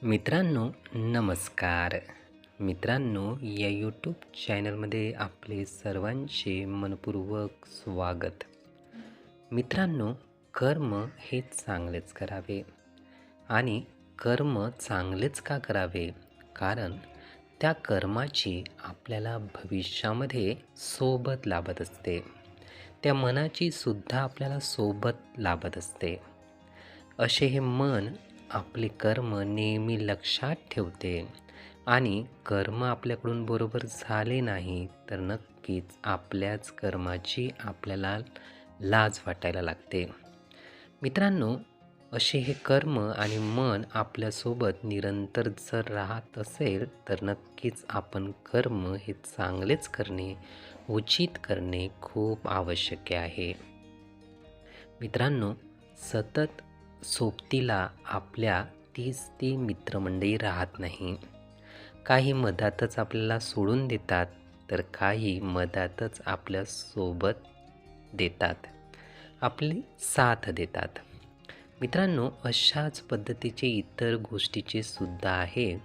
मित्रांनो, नमस्कार. मित्रांनो, या यूट्यूब चॅनलमध्ये आपले सर्वांचे मनपूर्वक स्वागत. मित्रांनो, कर्म हे चांगलेच करावे आणि कर्म चांगलेच का करावे? कारण त्या कर्माची आपल्याला भविष्यामध्ये सोबत लाभत असते. त्या मनाची सुद्धा आपल्याला सोबत लाभत असते. असे हे मन आपले कर्म नेहमी लक्षात ठेवते आणि कर्म आपल्याकडून बरोबर झाले नाही तर नक्कीच आपल्याच कर्माची आपल्याला लाज वाटायला लागते. मित्रांनो, असे हे कर्म आणि मन आपल्यासोबत निरंतर जर राहत असेल तर नक्कीच आपण कर्म हे चांगलेच करणे, उचित करणे खूप आवश्यक आहे. मित्रांनो, सतत सोबतीला आपल्या तीच ती मित्रमंडळी राहत नाही. काही मधातच आपल्याला सोडून देतात तर काही मधातच आपल्यासोबत देतात, आपली साथ देतात. मित्रांनो, अशाच पद्धतीचे इतर गोष्टीचे सुद्धा आहे.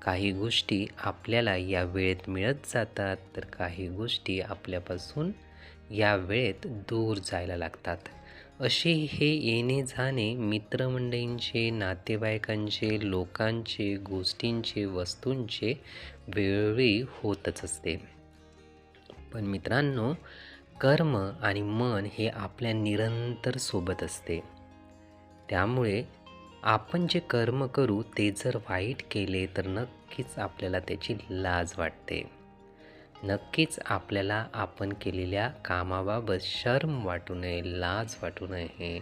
काही गोष्टी आपल्याला या वेळेत मिळत जातात तर काही गोष्टी आपल्यापासून या वेळेत दूर जायला लागतात. असे हे येणे जाणे मित्रमंडळींचे, नातेवाईकांचे, लोकांचे, गोष्टींचे, वस्तूंचे वेळोवेळी होतच असते. पण मित्रांनो, कर्म आणि मन हे आपल्या निरंतर सोबत असते. त्यामुळे आपण जे कर्म करू ते जर वाईट केले तर नक्कीच आपल्याला त्याची लाज वाटते. नक्कीच आपल्याला आपण केलेल्या कामाबाबत शर्म वाटू नये, लाज वाटू नये,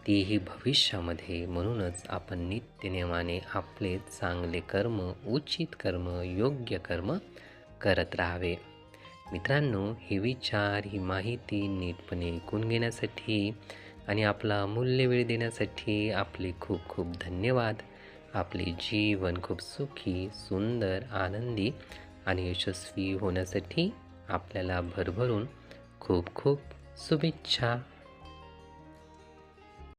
तेही भविष्यामध्ये. म्हणूनच आपण नित्यनेमाने आपले चांगले कर्म, उचित कर्म, योग्य कर्म करत राहावे. मित्रांनो, हे विचार, ही माहिती नीटपणे ऐकून घेण्यासाठी आणि आपला अमूल्य वेळ देण्यासाठी आपले खूप खूप धन्यवाद. आपले जीवन खूप सुखी, सुंदर, आनंदी आणि यशस्वी होण्यासाठी आपल्याला भरभरून खूप खूप शुभेच्छा.